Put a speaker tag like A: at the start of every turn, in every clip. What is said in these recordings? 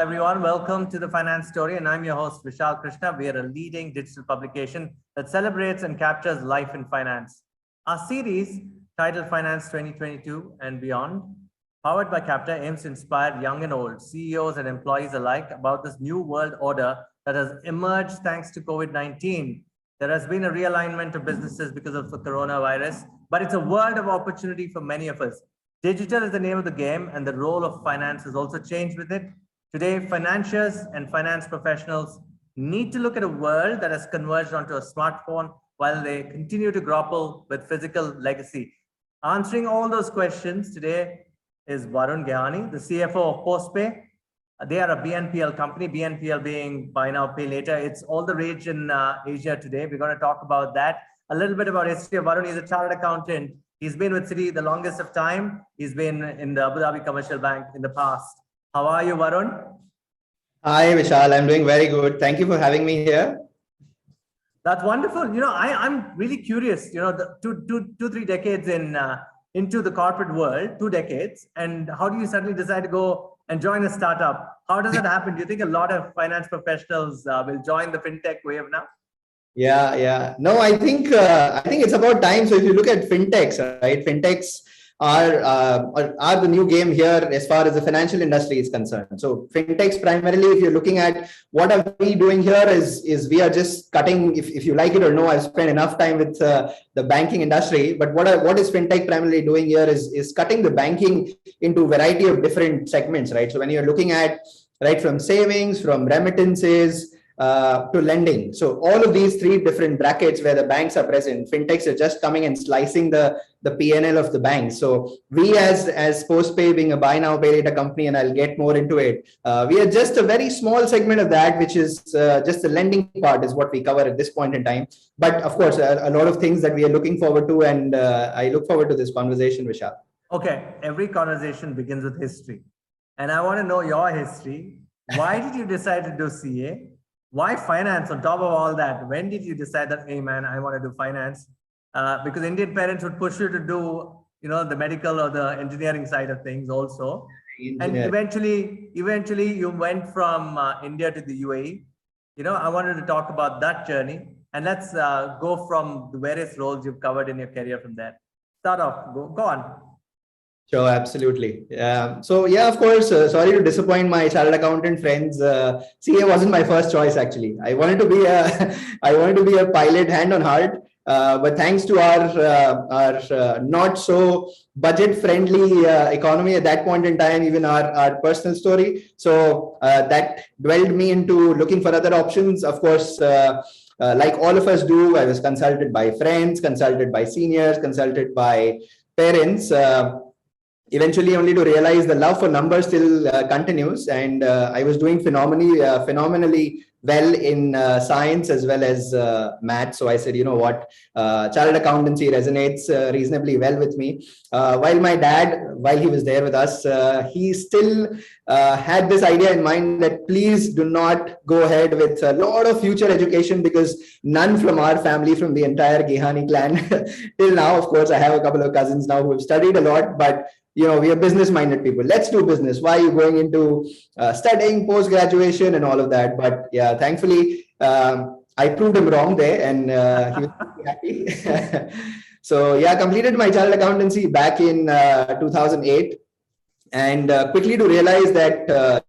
A: everyone. Welcome to the Finance Story, and I'm your host, Vishal Krishna. We are a leading digital publication that celebrates and captures life in finance. Our series, titled Finance 2022 and Beyond, powered by Capta, aims to inspire young and old, CEOs and employees alike about this new world order that has emerged thanks to COVID-19. There has been a realignment of businesses because of the coronavirus, but it's a world of opportunity for many of us. Digital is the name of the game, and the role of finance has also changed with it. Today, financiers and finance professionals need to look at a world that has converged onto a smartphone while they continue to grapple with physical legacy. Answering all those questions today is Varun Gehani, the CFO of Postpay. They are a BNPL company, BNPL being buy now, pay later. It's all the rage in Asia today. We're going to talk about that. A little bit about history of Varun. He's a chartered accountant. He's been with Citi the longest of time. He's been in the Abu Dhabi Commercial Bank in the past. How are you, Varun?
B: Hi, Vishal. I'm doing very good. Thank you for having me here.
A: That's wonderful. I'm really curious. The 3 decades into the corporate world, 2 decades, and how do you suddenly decide to go and join a startup? How does that happen? Do you think a lot of finance professionals will join the fintech wave now?
B: Yeah. No, I think it's about time. So if you look at fintechs, right? Fintechs are the new game here as far as the financial industry is concerned. So fintechs primarily, if you're looking at what are we doing here is we are just cutting, if you like it or no, I've spent enough time with the banking industry, but what is fintech primarily doing here is cutting the banking into a variety of different segments, right? So when you're looking at right from savings, from remittances, to lending. So all of these 3 different brackets where the banks are present, fintechs are just coming and slicing the P&L of the banks. So we as Postpay being a buy now, pay later company, and I'll get more into it, we are just a very small segment of that, which is just the lending part is what we cover at this point in time. But of course, a lot of things that we are looking forward to, and I look forward to this conversation, Vishal.
A: Okay, every conversation begins with history. And I want to know your history. Why did you decide to do CA? Why finance on top of all that? When did you decide that, hey man, I want to do finance? Because Indian parents would push you to do, the medical or the engineering side of things also. And eventually you went from India to the UAE. I wanted to talk about that journey, and let's go from the various roles you've covered in your career from there. Start off, go on.
B: Sure, absolutely. So yeah, of course, sorry to disappoint my chartered accountant friends. CA wasn't my first choice, actually. I wanted to be a pilot, hand on heart. But thanks to our not so budget friendly economy at that point in time, even our personal story. So that dwelled me into looking for other options. Of course, like all of us do, I was consulted by friends, consulted by seniors, consulted by parents. Eventually only to realize the love for numbers still continues, and I was doing phenomenally well in science as well as math. So I said, you know what, chartered accountancy resonates reasonably well with me. While my dad, while he was there with us, he still had this idea in mind that please do not go ahead with a lot of future education, because none from our family, from the entire Gehani clan till now, of course, I have a couple of cousins now who have studied a lot, but we are business-minded people. Let's do business. Why are you going into studying post-graduation and all of that? But yeah, thankfully, I proved him wrong there, and he was happy. So yeah, completed my chartered accountancy back in 2008. And quickly to realize that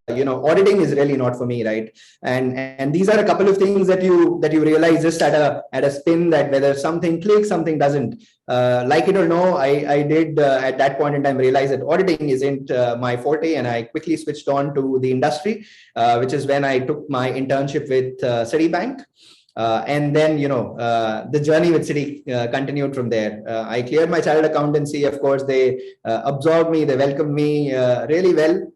B: auditing is really not for me, right? And these are a couple of things that you realize just at a spin, that whether something clicks, something doesn't. Like it or no, I did at that point in time realize that auditing isn't my forte, and I quickly switched on to the industry, which is when I took my internship with Citibank. And then, the journey with Citi continued from there. I cleared my chartered accountancy. Of course, they absorbed me, they welcomed me really well.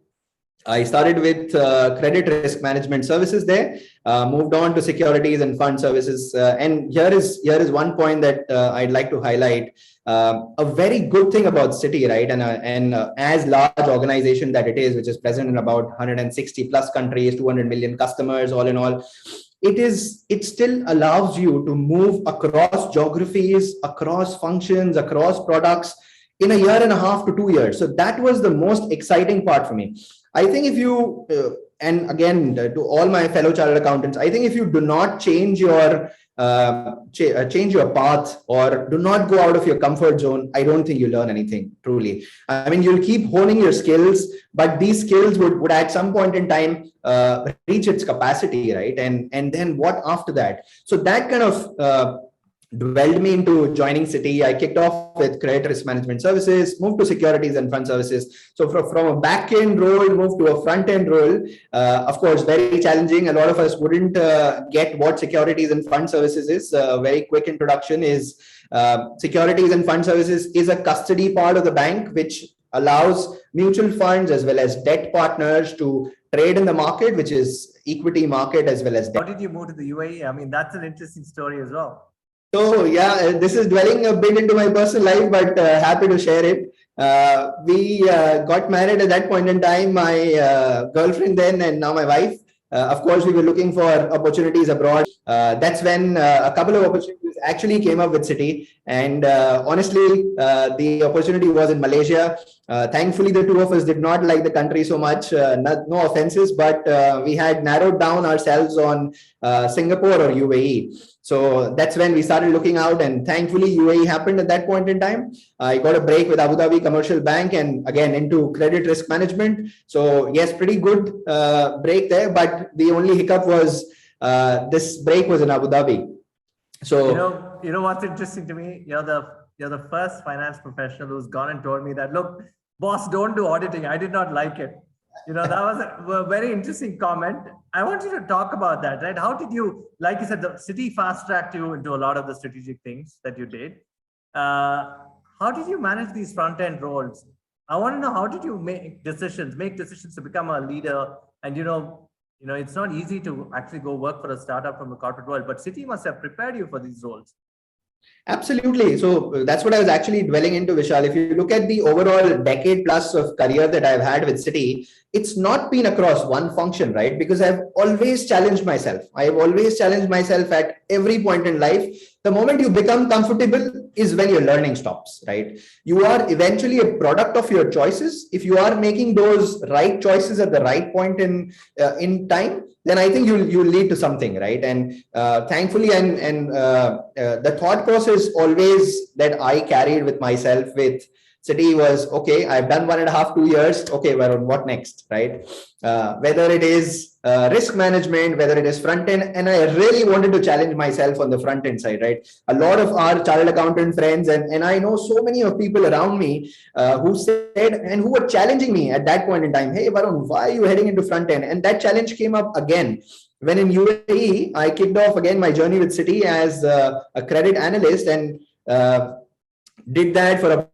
B: I started with credit risk management services there, moved on to securities and fund services. And here is one point that I'd like to highlight. A very good thing about Citi, right? And as large organization that it is, which is present in about 160 plus countries, 200 million customers, all in all, it still allows you to move across geographies, across functions, across products in a year and a half to 2 years. So that was the most exciting part for me. I think if you, and again, to all my fellow chartered accountants, I think if you do not change your change your path or do not go out of your comfort zone, I don't think you learn anything truly. I mean, you'll keep honing your skills, but these skills would at some point in time reach its capacity, right? And then what after that? So that kind of dwelled me into joining Citi. I kicked off with credit risk management services, moved to securities and fund services. So from a back end role, moved to a front end role. Of course, very challenging. A lot of us wouldn't get what securities and fund services is. Very quick introduction is securities and fund services is a custody part of the bank, which allows mutual funds as well as debt partners to trade in the market, which is equity market as well as debt.
A: How did you move to the UAE? I mean, that's an interesting story as well.
B: So yeah, this is dwelling a bit into my personal life, but happy to share it. We got married at that point in time. My girlfriend then, and now my wife. Of course, we were looking for opportunities abroad. That's when a couple of opportunities actually came up with Citi. And honestly, the opportunity was in Malaysia. Thankfully, the two of us did not like the country so much. No offenses, but we had narrowed down ourselves on Singapore or UAE. So that's when we started looking out, and thankfully UAE happened at that point in time. I got a break with Abu Dhabi Commercial Bank and again into credit risk management. So yes, pretty good break there, but the only hiccup was this break was in Abu Dhabi. So
A: you know what's interesting to me? You're the first finance professional who's gone and told me that, look, boss, don't do auditing. I did not like it. That was a very interesting comment. I want you to talk about that, right? How did you, like you said, the Citi fast-tracked you into a lot of the strategic things that you did. How did you manage these front-end roles? I want to know, how did you make decisions to become a leader? And, it's not easy to actually go work for a startup from the corporate world, but Citi must have prepared you for these roles.
B: Absolutely. So that's what I was actually dwelling into, Vishal. If you look at the overall decade plus of career that I've had with Citi, it's not been across one function, right? Because I've always challenged myself. I've always challenged myself at every point in life. The moment you become comfortable is when your learning stops, right? You are eventually a product of your choices. If you are making those right choices at the right point in time, then I think you'll lead to something, right? And thankfully, and the thought process always that I carried with myself with Citi was, okay, I've done 1.5, 2 years. Okay, Varun, what next, right? Whether it is risk management, whether it is front end, and I really wanted to challenge myself on the front end side, right? A lot of our chartered accountant friends, and I know so many of people around me who said and who were challenging me at that point in time, hey, Varun, why are you heading into front end? And that challenge came up again. When in UAE, I kicked off again my journey with Citi as a credit analyst and did that for about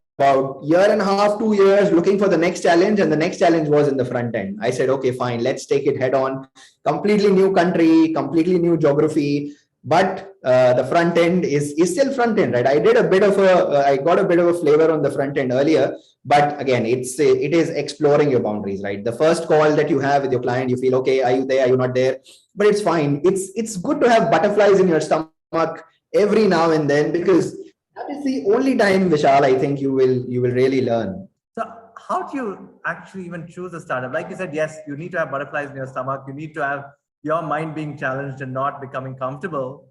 B: 1.5, 2 years, looking for the next challenge. And the next challenge was in the front end. I said, okay, fine, let's take it head on. Completely new country, completely new geography. But the front end is still front end, right? I got a bit of a flavor on the front end earlier, but again, it is exploring your boundaries, right? The first call that you have with your client, you feel, okay, are you there? Are you not there? But it's fine. It's good to have butterflies in your stomach every now and then, because that is the only time, Vishal, I think you will really learn.
A: So how do you actually even choose a startup? Like you said, yes, you need to have butterflies in your stomach. You need to have your mind being challenged and not becoming comfortable.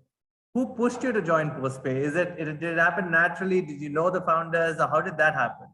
A: Who pushed you to join Postpay? Did it happen naturally? Did you know the founders, or how did that happen?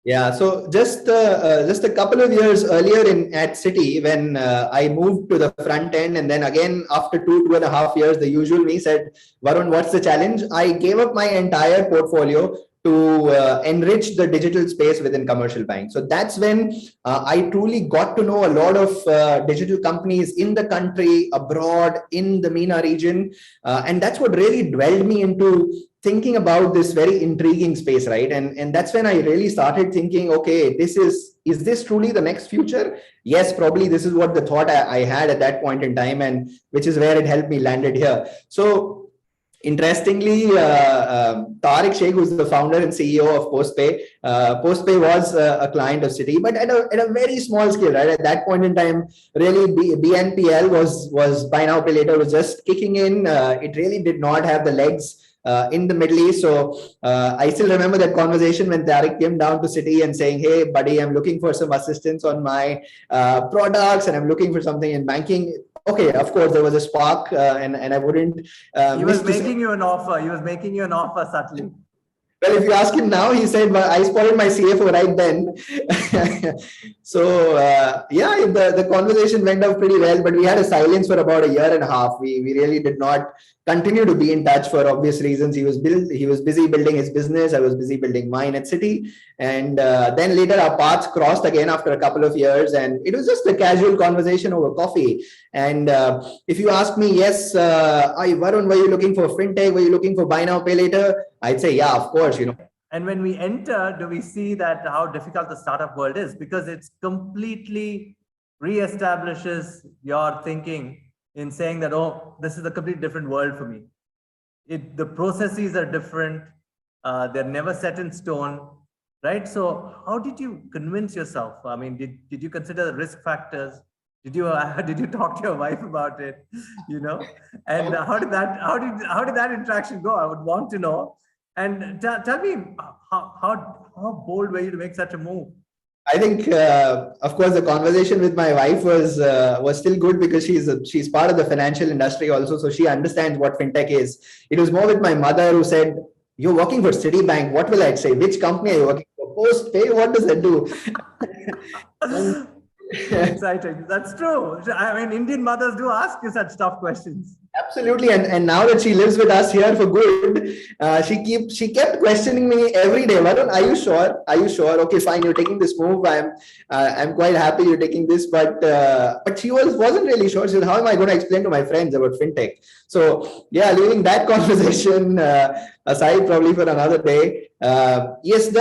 B: Yeah, so just a couple of years earlier at Citi, when I moved to the front end, and then again after 2.5 years, the usual me said, Varun, what's the challenge? I gave up my entire portfolio to enrich the digital space within commercial bank. So that's when I truly got to know a lot of digital companies in the country, abroad, in the MENA region. And that's what really dwelled me into thinking about this very intriguing space, right? And that's when I really started thinking, okay, is this truly the next future? Yes, probably this is what the thought I had at that point in time, and which is where it helped me landed here. So interestingly, Tariq Sheikh, who's the founder and CEO of Postpay, Postpay was a client of Citi, but at a very small scale, right? At that point in time, really BNPL was buy now pay later was just kicking in. It really did not have the legs in the Middle East. So I still remember that conversation when Tariq came down to Citi and saying, "Hey, buddy, I'm looking for some assistance on my products, and I'm looking for something in banking." Okay, of course, there was a spark, and I wouldn't.
A: He was making you an offer. He was making you an offer subtly.
B: Well, if you ask him now, he said, well, I spotted my CFO right then. So, yeah, the conversation went off pretty well, but we had a silence for about a year and a half. We really did not continue to be in touch for obvious reasons. He was busy building his business. I was busy building mine at Citi. And then later our paths crossed again after a couple of years. And it was just a casual conversation over coffee. And if you ask me, yes, Varun, were you looking for fintech? Were you looking for buy now, pay later? I'd say, yeah, of course, you know.
A: And when we enter, do we see that how difficult the startup world is? Because it's completely reestablishes your thinking in saying that, oh, this is a completely different world for me. The processes are different. They're never set in stone, right? So how did you convince yourself? I mean, did you consider the risk factors? Did you talk to your wife about it? You know, and how did that interaction go? I would want to know. And tell me, how bold were you to make such a move?
B: I think, of course, the conversation with my wife was still good because she's part of the financial industry also, so she understands what fintech is. It was more with my mother who said, "You're working for Citibank. What will I say? Which company are you working for? Postpay? What does that do?"
A: Exciting. That's true. I mean, Indian mothers do ask you such tough questions.
B: Absolutely, and now that she lives with us here for good, she kept questioning me every day. Varun, are you sure? Are you sure? Okay, fine. You're taking this move. I'm quite happy you're taking this, but she wasn't really sure. She said, "How am I going to explain to my friends about fintech?" So yeah, leaving that conversation aside, probably for another day. Yes,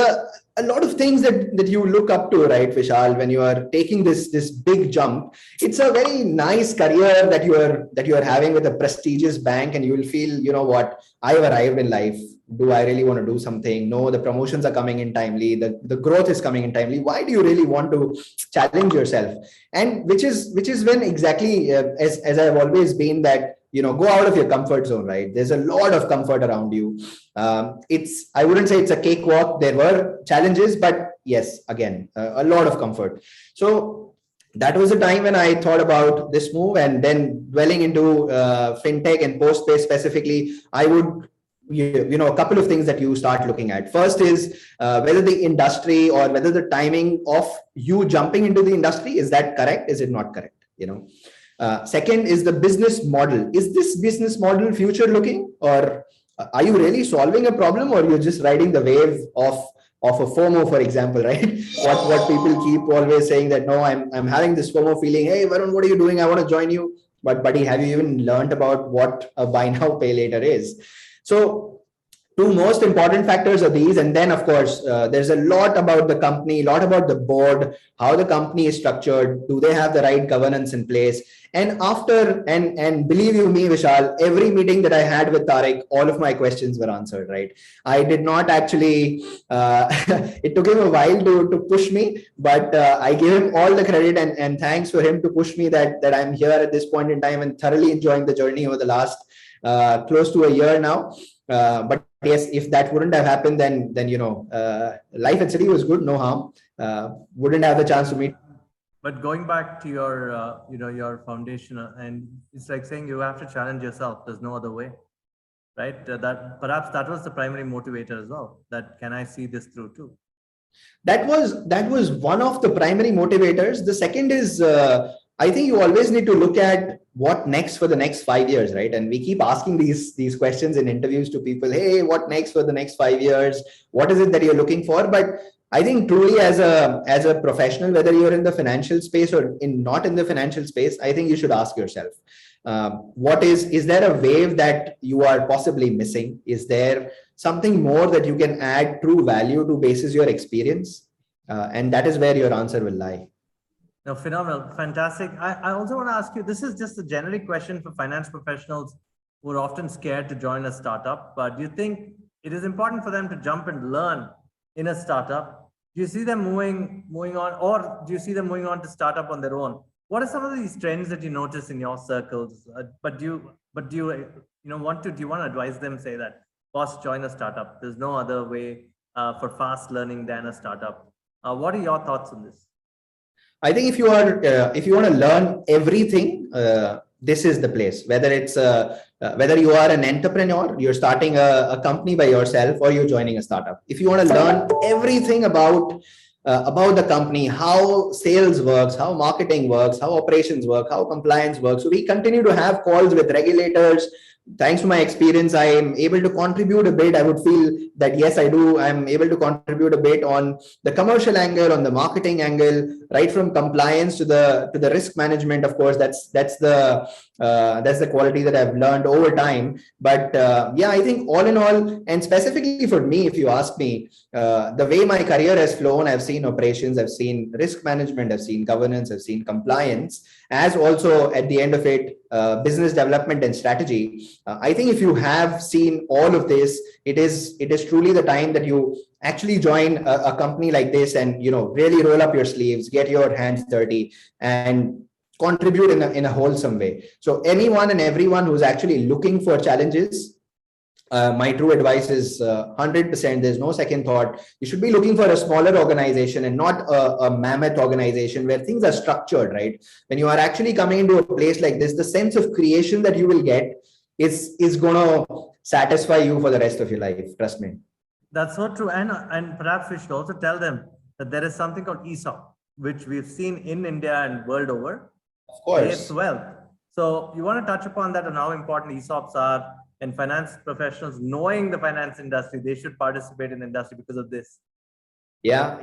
B: a lot of things that you look up to, right, Vishal, when you are taking this big jump. It's a very nice career that you are having with a prestigious bank, and you will feel, you know what, I've arrived in life. Do I really want to do something? No, the promotions are coming in timely, the growth is coming in timely. Why do you really want to challenge yourself? And which is when exactly, as I've always been, that, you know, go out of your comfort zone, right? There's a lot of comfort around you. I wouldn't say it's a cakewalk. There were challenges, but yes, again, a lot of comfort. So that was a time when I thought about this move, and then dwelling into fintech and Postpay specifically, I would, you know, a couple of things that you start looking at. First is whether the industry or whether the timing of you jumping into the industry, is that correct? Is it not correct? You know. Second is the business model. Is this business model future looking, or are you really solving a problem, or you're just riding the wave of a FOMO, for example, right? What people keep always saying that, no, I'm having this FOMO feeling. Hey, Varun, what are you doing? I want to join you. But buddy, have you even learned about what a buy now, pay later is? So two most important factors are these, and then of course there's a lot about the company, a lot about the board, how the company is structured, do they have the right governance in place? And after, and believe you me, Vishal, every meeting that I had with Tariq, all of my questions were answered, right? I did not actually it took him a while to push me, but I gave him all the credit, and thanks for him to push me that I'm here at this point in time and thoroughly enjoying the journey over the last close to a year now. But yes, if that wouldn't have happened, then you know, life at Citi was good, no harm. Wouldn't have the chance to meet.
A: But going back to your, you know, your foundation, and it's like saying you have to challenge yourself. There's no other way, right? That perhaps that was the primary motivator as well. That can I see this through too?
B: That was one of the primary motivators. The second is, I think you always need to look at what next for the next 5 years, right? And we keep asking these questions in interviews to people. Hey, what next for the next 5 years? What is it that you're looking for? But I think truly as a professional, whether you're in the financial space or not in the financial space, I think you should ask yourself, is there a wave that you are possibly missing? Is there something more that you can add true value to basis your experience? And that is where your answer will lie.
A: No, phenomenal, fantastic. I also want to ask you, this is just a generic question for finance professionals who are often scared to join a startup, but do you think it is important for them to jump and learn in a startup? Do you see them moving on, or do you see them moving on to startup on their own? What are some of these trends that you notice in your circles? Do you want to advise them, say that first join a startup. There's no other way for fast learning than a startup. What are your thoughts on this?
B: I think if you want to learn everything, this is the place. Whether you are an entrepreneur, you're starting a company by yourself, or you're joining a startup. If you want to learn everything about the company, how sales works, how marketing works, how operations work, how compliance works. So we continue to have calls with regulators. Thanks to my experience, I am able to contribute a bit. I would feel that yes, I do. I'm able to contribute a bit on the commercial angle, on the marketing angle, right from compliance to the risk management. Of course, that's the quality that I've learned over time. But yeah, I think all in all, and specifically for me, if you ask me, the way my career has flown, I've seen operations, I've seen risk management, I've seen governance, I've seen compliance, as also at the end of it, business development and strategy. I think if you have seen all of this, it is truly the time that you actually join a company like this, and really roll up your sleeves, get your hands dirty, and contribute in a wholesome way. So anyone and everyone who's actually looking for challenges, my true advice is 100%. There's no second thought. You should be looking for a smaller organization and not a mammoth organization where things are structured, right? When you are actually coming into a place like this, the sense of creation that you will get is going to satisfy you for the rest of your life. Trust me.
A: That's so true. And perhaps we should also tell them that there is something called ESOP, which we've seen in India and world over.
B: Of course.
A: Creates wealth. So you want to touch upon that and how important ESOPs are, and finance professionals knowing the finance industry, they should participate in the industry because of this.
B: Yeah.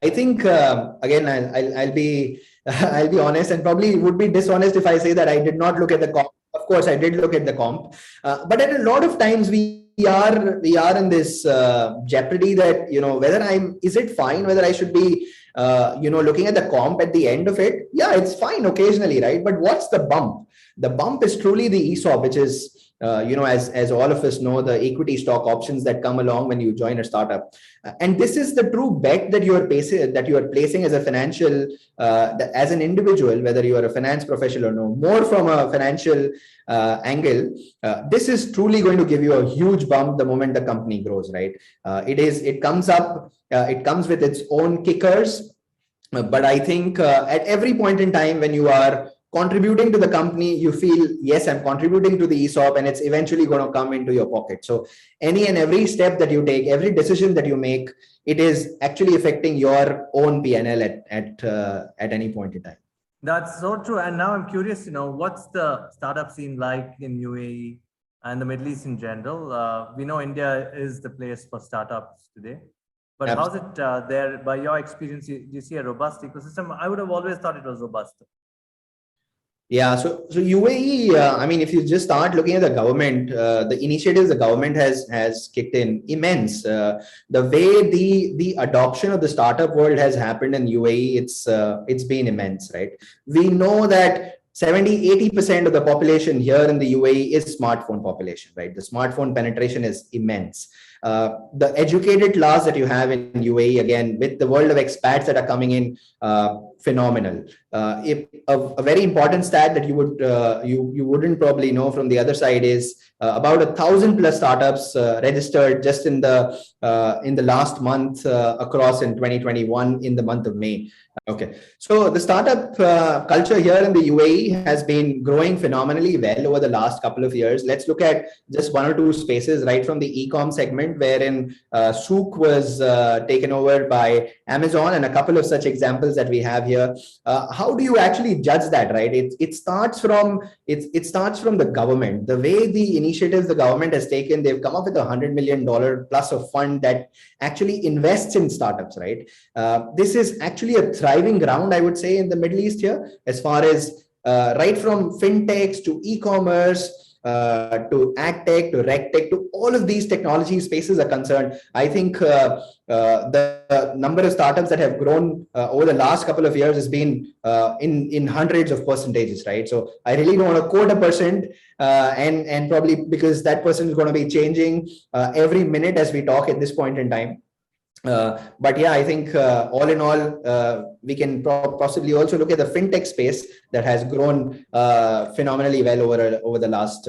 B: I think again, I'll be I'll be honest, and probably would be dishonest if I say that I did not look at the comp. Of course, I did look at the comp, but at a lot of times we are in this jeopardy that whether is it fine whether I should be looking at the comp at the end of it. Yeah, it's fine occasionally, right? But what's the bump? The bump is truly the ESOP, which is as all of us know, the equity stock options that come along when you join a startup. And this is the true bet that you are placing as a financial, as an individual, whether you are a finance professional or no, more from a financial angle. This is truly going to give you a huge bump the moment the company grows, right? It comes with its own kickers. But I think at every point in time when you are contributing to the company, you feel, yes, I'm contributing to the ESOP, and it's eventually going to come into your pocket. So any and every step that you take, every decision that you make, it is actually affecting your own P&L at any point in time.
A: That's so true. And now I'm curious to know, what's the startup scene like in UAE and the Middle East in general? We know India is the place for startups today. But Absolutely. How's it there? By your experience, do you see a robust ecosystem? I would have always thought it was robust.
B: Yeah, so UAE, I mean, if you just start looking at the government, the initiatives the government has kicked in immense. The way the adoption of the startup world has happened in UAE, it's been immense, right? We know that 70-80% of the population here in the UAE is smartphone population, right? The smartphone penetration is immense. The educated class that you have in UAE, again, with the world of expats that are coming in, phenomenal. A very important stat that you wouldn't probably know from the other side is about 1,000+ startups registered just in the last month across in 2021 in the month of May. Okay, so the startup culture here in the UAE has been growing phenomenally well over the last couple of years. Let's look at just one or two spaces, right from the e-com segment, wherein Souk was taken over by Amazon, and a couple of such examples that we have here. How do you actually judge that, right? It starts from the government. The way the initiatives the government has taken, they've come up with $100 million plus of fund that actually invests in startups, right? This is actually a thriving ground, I would say, in the Middle East here, as far as right from fintechs to e-commerce, to ad tech, to reg tech, to all of these technology spaces are concerned. I think the number of startups that have grown over the last couple of years has been in hundreds of percentages, right? So I really don't want to quote a percent, and probably because that person is going to be changing every minute as we talk at this point in time. But yeah, I think all in all, we can possibly also look at the fintech space that has grown phenomenally well over the last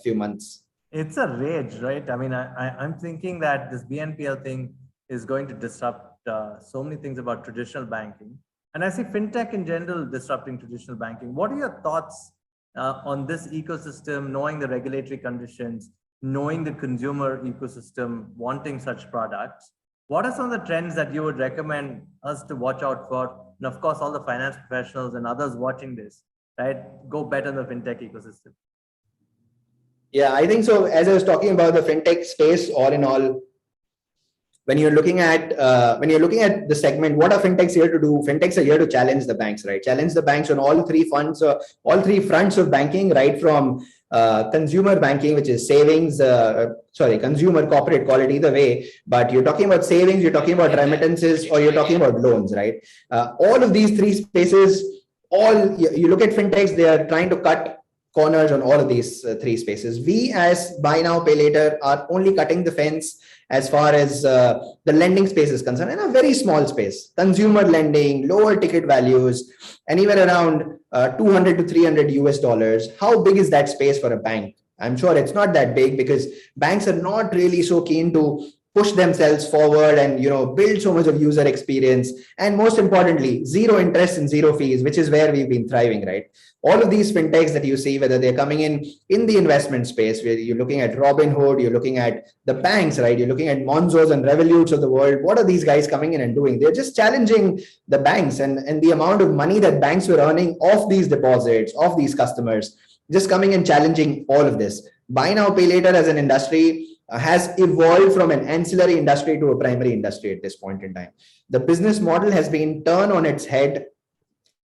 B: few months.
A: It's a rage, right? I mean, I'm thinking that this BNPL thing is going to disrupt so many things about traditional banking. And I see fintech in general disrupting traditional banking. What are your thoughts on this ecosystem, knowing the regulatory conditions, knowing the consumer ecosystem, wanting such products? What are some of the trends that you would recommend us to watch out for? And of course, all the finance professionals and others watching this, right? Go bet on the fintech ecosystem.
B: Yeah, I think so. As I was talking about the fintech space, all in all, when you're looking at the segment, what are fintechs here to do? Fintechs are here to challenge the banks, right? Challenge the banks on all three fronts of banking, right from consumer banking, which is savings, consumer, corporate, call it either way. But you're talking about savings, you're talking about remittances, or you're talking about loans, right? All of these three spaces, you look at fintechs, they are trying to cut corners on all of these three spaces. We as buy now, pay later are only cutting the fence as far as the lending space is concerned, in a very small space. Consumer lending, lower ticket values, anywhere around 200 to 300 US dollars. How big is that space for a bank? I'm sure it's not that big, because banks are not really so keen to push themselves forward and build so much of user experience, and most importantly, zero interest and zero fees, which is where we've been thriving, right? All of these fintechs that you see, whether they're coming in the investment space, where you're looking at Robinhood, you're looking at the banks, right? You're looking at Monzos and Revoluts of the world. What are these guys coming in and doing? They're just challenging the banks, and the amount of money that banks were earning off these deposits, of these customers, just coming and challenging all of this. Buy now, pay later as an industry has evolved from an ancillary industry to a primary industry at this point in time. The business model has been turned on its head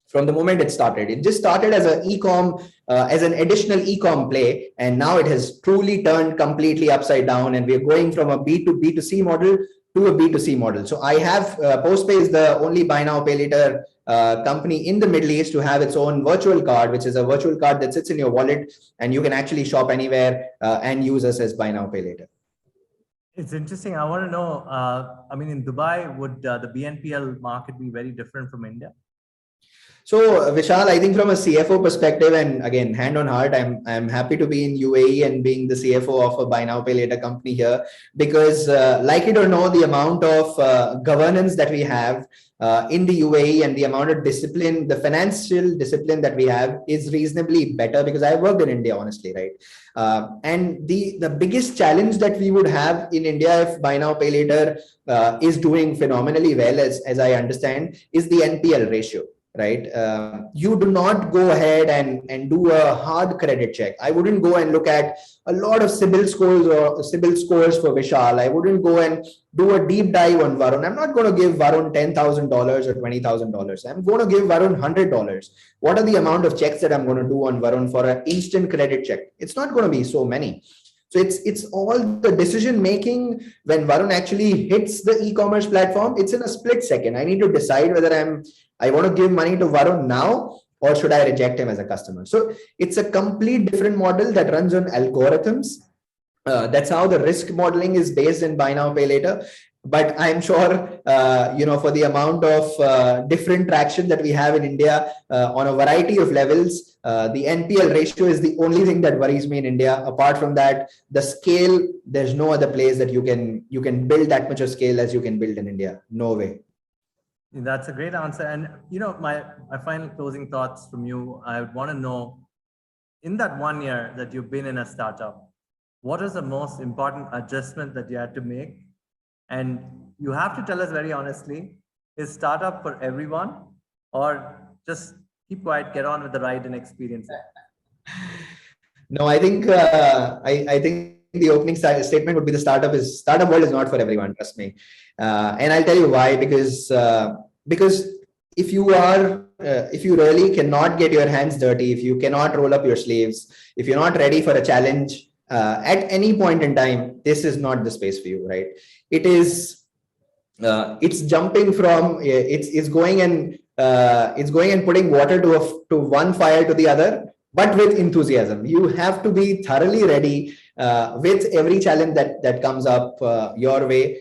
B: from the moment it started. It just started as as an additional e-com play, and now it has truly turned completely upside down, and we're going from a B2B2C model to a B2C model. So I have Postpay is the only buy now, pay later company in the Middle East to have its own virtual card, which is a virtual card that sits in your wallet, and you can actually shop anywhere and use us as buy now, pay later.
A: It's interesting. I want to know, I mean, in Dubai, would the BNPL market be very different from India?
B: So Vishal, I think from a CFO perspective, and again, hand on heart, I'm happy to be in UAE and being the CFO of a buy now, pay later company here, because like it or no, the amount of governance that we have in the UAE and the amount of discipline, the financial discipline that we have is reasonably better, because I worked in India, honestly, right? And the biggest challenge that we would have in India, if buy now, pay later is doing phenomenally well, as I understand, is the NPL ratio. Right? You do not go ahead and do a hard credit check. I wouldn't go and look at a lot of CIBIL scores for Vishal. I wouldn't go and do a deep dive on Varun. I'm not going to give Varun $10,000 or $20,000. I'm going to give Varun $100. What are the amount of checks that I'm going to do on Varun for an instant credit check? It's not going to be so many. So it's all the decision making when Varun actually hits the e-commerce platform. It's in a split second. I need to decide whether I want to give money to Varun now, or should I reject him as a customer? So it's a complete different model that runs on algorithms. That's how the risk modeling is based in buy now, pay later. But I'm sure, for the amount of different traction that we have in India on a variety of levels, the NPL ratio is the only thing that worries me in India. Apart from that, the scale, there's no other place that you can build that much of scale as you can build in India. No way.
A: That's a great answer. And my final closing thoughts from you, I would want to know, in that 1 year that you've been in a startup, what is the most important adjustment that you had to make? And you have to tell us very honestly, is startup for everyone, or just keep quiet, get on with the ride and experience it?
B: No, I think I think the opening statement would be the startup world is not for everyone. Trust me, and I'll tell you why. Because if you really cannot get your hands dirty, if you cannot roll up your sleeves, if you're not ready for a challenge at any point in time, this is not the space for you, right? It's jumping from it's going and putting water to one fire to the other, but with enthusiasm. You have to be thoroughly ready with every challenge that comes up your way.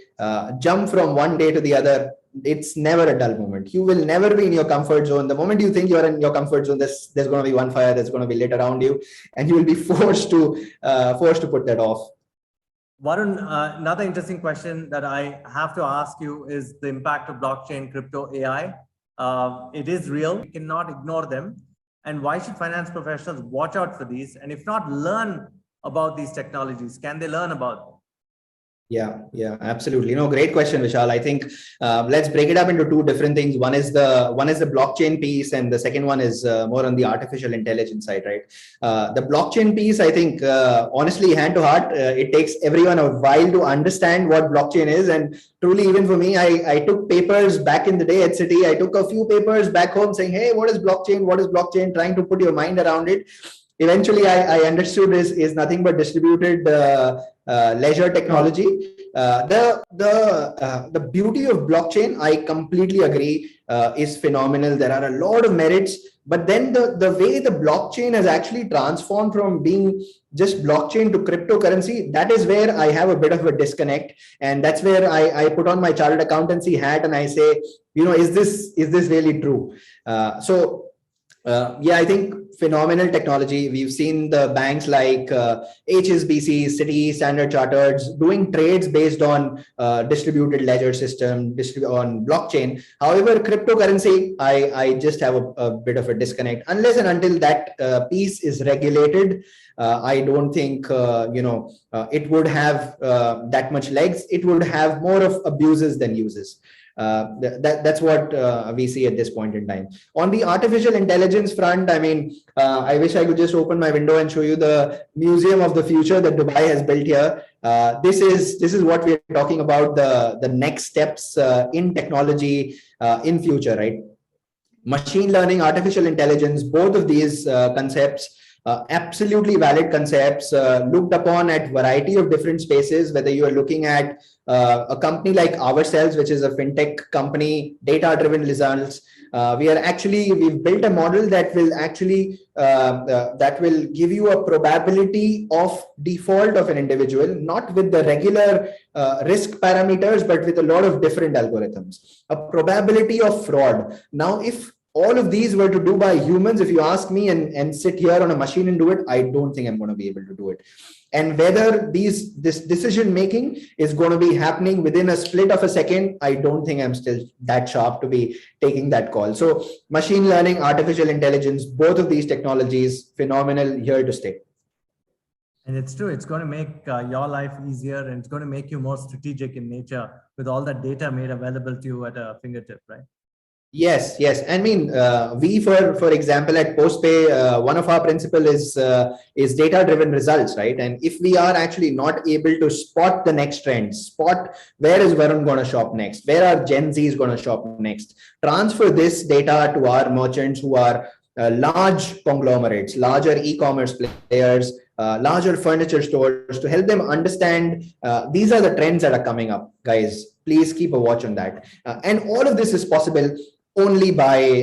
B: Jump from one day to the other it's never a dull moment. You will never be in your comfort zone. The moment you think you're in your comfort zone, there's going to be one fire that's going to be lit around you, and you will be forced to put that off.
A: Varun, another interesting question that I have to ask you is the impact of blockchain, crypto, AI. It is real. We cannot ignore them. And why should finance professionals watch out for these? And if not, learn about these technologies? Can they learn about them?
B: Yeah, absolutely. No, great question, Vishal. I think let's break it up into two different things. One is the blockchain piece, and the second one is more on the artificial intelligence side, right? The blockchain piece, I think, honestly, hand to heart, it takes everyone a while to understand what blockchain is. And truly, even for me, I took papers back in the day at Citi. I took a few papers back home saying, "Hey, what is blockchain? What is blockchain?" Trying to put your mind around it. Eventually, I understood is nothing but distributed ledger technology. The beauty of blockchain, I completely agree, is phenomenal. There are a lot of merits, but then the way the blockchain has actually transformed from being just blockchain to cryptocurrency, that is where I have a bit of a disconnect, and that's where I put on my chartered accountancy hat and I say, is this really true? Yeah, I think phenomenal technology. We've seen the banks like HSBC, Citi, Standard Chartered doing trades based on distributed ledger system, on blockchain. However, cryptocurrency, I just have a bit of a disconnect. Unless and until that piece is regulated, I don't think it would have that much legs. It would have more of abuses than uses. That's what we see at this point in time. On the artificial intelligence front, I mean, I wish I could just open my window and show you the museum of the future that Dubai has built here. This is what we're talking about, the next steps in technology in future, right? Machine learning, artificial intelligence, both of these concepts, absolutely valid concepts, looked upon at variety of different spaces, whether you are looking at a company like ourselves, which is a fintech company, data-driven results. We've built a model that will actually that will give you a probability of default of an individual, not with the regular risk parameters, but with a lot of different algorithms. A probability of fraud. Now, if all of these were to do by humans, if you ask me, and sit here on a machine and do it, I don't think I'm going to be able to do it. And whether this decision making is going to be happening within a split of a second, I don't think I'm still that sharp to be taking that call. So machine learning, artificial intelligence, both of these technologies, phenomenal, here to stay.
A: And it's true, it's going to make your life easier, and it's going to make you more strategic in nature with all that data made available to you at a fingertip, right?
B: Yes. I mean, we, for example, at Postpay, one of our principle is data-driven results, right? And if we are actually not able to spot the next trend, spot where is Varun going to shop next, where are Gen Zs going to shop next, transfer this data to our merchants who are large conglomerates, larger e-commerce players, larger furniture stores, to help them understand these are the trends that are coming up, guys. Please keep a watch on that. And all of this is possible only by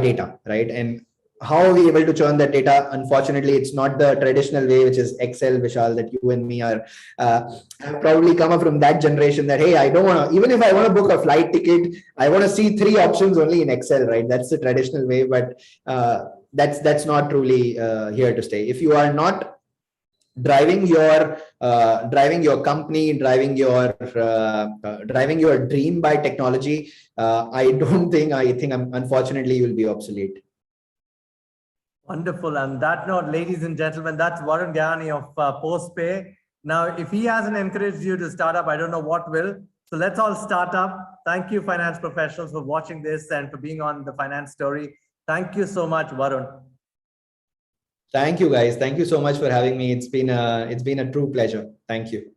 B: data, right? And how are we able to churn that data? Unfortunately, it's not the traditional way, which is Excel, Vishal, that you and me are. I've probably come up from that generation that, hey, I don't want to, even if I want to book a flight ticket, I want to see 3 options only in Excel, right? That's the traditional way, but that's not truly here to stay. If you are not driving your company, driving your dream by technology, I think unfortunately you will be obsolete.
A: Wonderful. On that note, ladies and gentlemen, that's Varun Gehani of Postpay. Now, if he hasn't encouraged you to start up, I don't know what will. So let's all start up. Thank you, finance professionals, for watching this and for being on the Finance Story. Thank you so much, Varun.
B: Thank you, guys. Thank you so much for having me. It's been a true pleasure. Thank you.